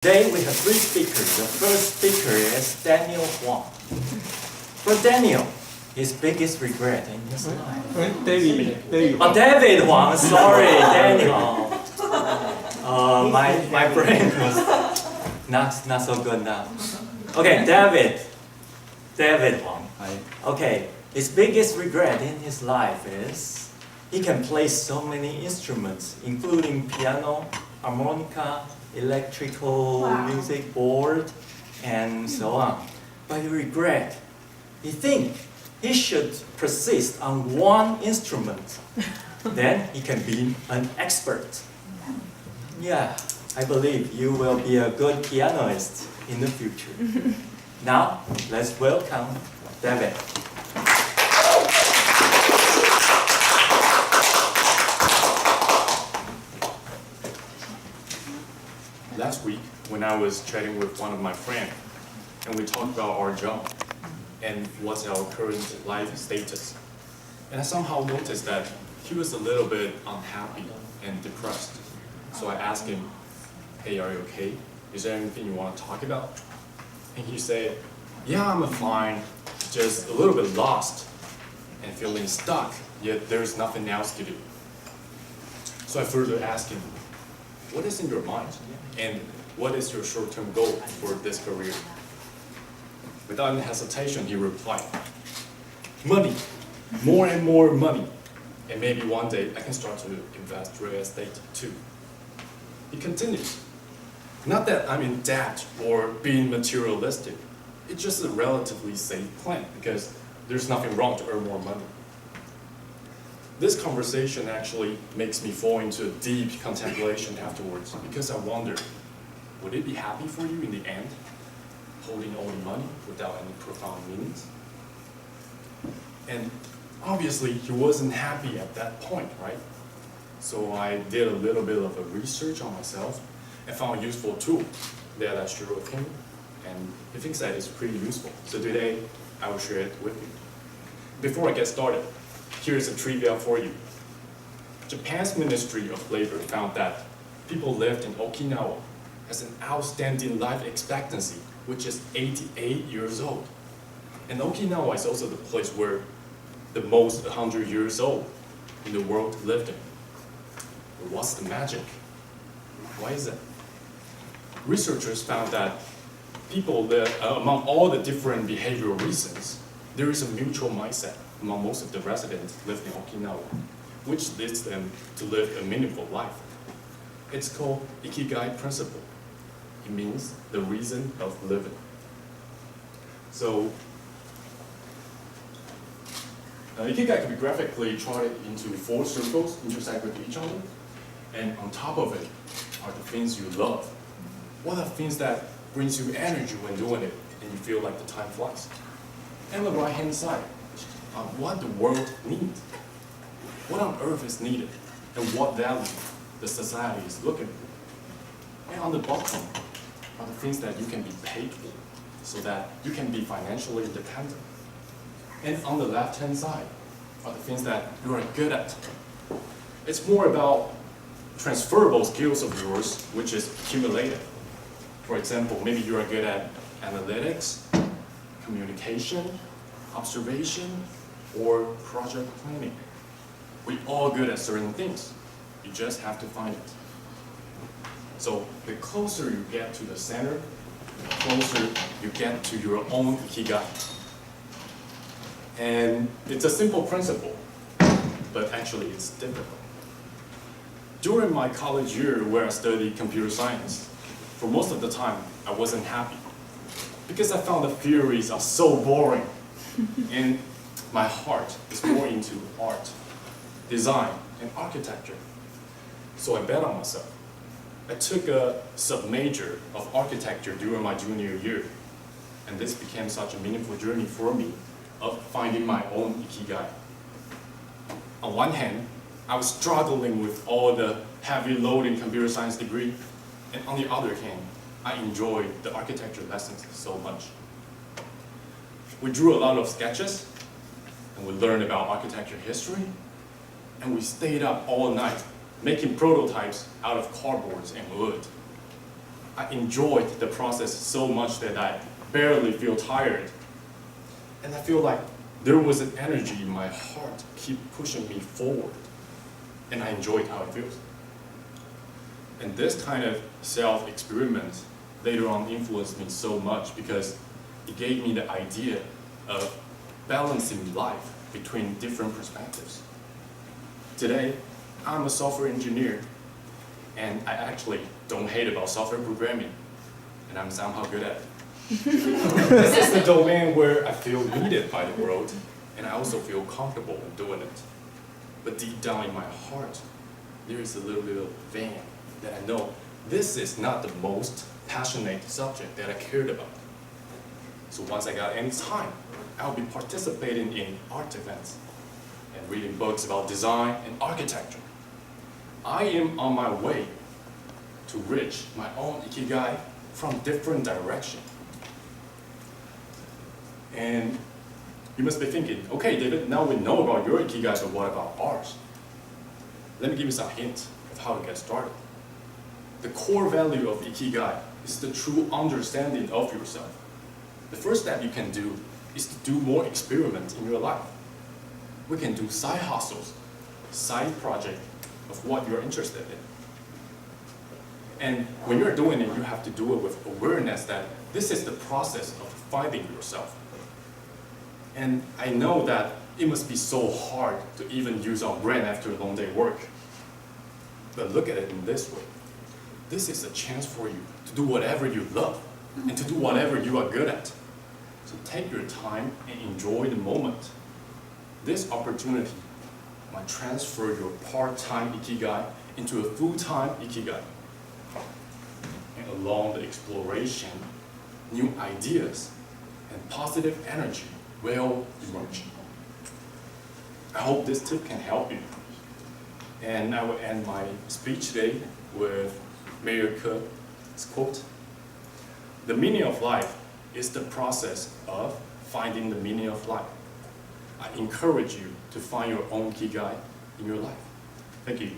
Today we have three speakers. The first speaker is Daniel Huang. For Daniel, his biggest regret in his life. David. Oh, David Huang, sorry, Daniel. My brain was not so good now. Okay, David Huang. Hi. Okay, his biggest regret in his life is he can play so many instruments, including piano, harmonica, electrical music board, and so on. But he thinks he should persist on one instrument. Then he can be an expert. Yeah, I believe you will be a good pianist in the future. Now, let's welcome David. Last week, when I was chatting with one of my friends, and we talked about our job and what's our current life status, and I somehow noticed that he was a little bit unhappy and depressed. So I asked him, "Hey, are you okay? Is there anything you want to talk about?" And he said, "Yeah, I'm fine, just a little bit lost and feeling stuck, yet there's nothing else to do." So I further asked him, "What is in your mind? And what is your short-term goal for this career?" Without any hesitation, he replied, "Money, more and more money. And maybe one day I can start to invest real estate too." He continues, "Not that I'm in debt or being materialistic. It's just a relatively safe plan because there's nothing wrong to earn more money." This conversation actually makes me fall into a deep contemplation afterwards because I wonder, would it be happy for you in the end, holding all the money without any profound meanings? And obviously he wasn't happy at that point, right? So I did a little bit of a research on myself and found a useful tool that I shared with him, and he thinks that it's pretty useful. So today I will share it with you. Before I get started, here's a trivia for you. Japan's Ministry of Labor found that people lived in Okinawa has an outstanding life expectancy, which is 88 years old. And Okinawa is also the place where the most 100 years old in the world lived in. But what's the magic? Why is it? Researchers found that people that, among all the different behavioral reasons, there is a mutual mindset among most of the residents living in Okinawa, which leads them to live a meaningful life. It's called Ikigai principle. It means the reason of living. So, Ikigai can be graphically charted into 4 circles intersect with each other, and on top of it are the things you love. What are the things that brings you energy when doing it, and you feel like the time flies? And on the right-hand side, what the world needs, what on earth is needed, and what value the society is looking for. And on the bottom are the things that you can be paid for, so that you can be financially independent. And on the left-hand side are the things that you are good at. It's more about transferable skills of yours, which is accumulated. For example, maybe you are good at analytics, communication, observation, or project planning. We're all good at certain things. You just have to find it. So the closer you get to the center, the closer you get to your own Ikigai. And it's a simple principle, but actually it's difficult. During my college year where I studied computer science, for most of the time I wasn't happy because I found the theories are so boring. And my heart is more into art, design, and architecture. So I bet on myself. I took a sub-major of architecture during my junior year, and this became such a meaningful journey for me of finding my own Ikigai. On one hand, I was struggling with all the heavy loading computer science degree, and on the other hand, I enjoyed the architecture lessons so much. We drew a lot of sketches, and we learned about architecture history, and we stayed up all night making prototypes out of cardboards and wood. I enjoyed the process so much that I barely feel tired. And I feel like there was an energy in my heart keep pushing me forward. And I enjoyed how it feels. And this kind of self-experiment later on influenced me so much because it gave me the idea of balancing life between different perspectives. Today, I'm a software engineer, and I actually don't hate about software programming, and I'm somehow good at it. This is the domain where I feel needed by the world, and I also feel comfortable in doing it. But deep down in my heart, there is a little bit of vein that I know this is not the most passionate subject that I cared about. So once I got any time, I'll be participating in art events and reading books about design and architecture. I am on my way to reach my own ikigai from different direction. And you must be thinking, okay, David, now we know about your ikigai, so what about ours? Let me give you some hints of how to get started. The core value of ikigai is the true understanding of yourself. The first step you can do is to do more experiments in your life. We can do side hustles, side projects of what you're interested in. And when you're doing it, you have to do it with awareness that this is the process of finding yourself. And I know that it must be so hard to even use our brain after a long day work. But look at it in this way. This is a chance for you to do whatever you love and to do whatever you are good at. So take your time and enjoy the moment. This opportunity might transfer your part-time ikigai into a full-time ikigai. And along the exploration, new ideas and positive energy will emerge. I hope this tip can help you. And I will end my speech today with Mayor Ke's quote. The meaning of life is the process of finding the meaning of life. I encourage you to find your own ikigai in your life. Thank you.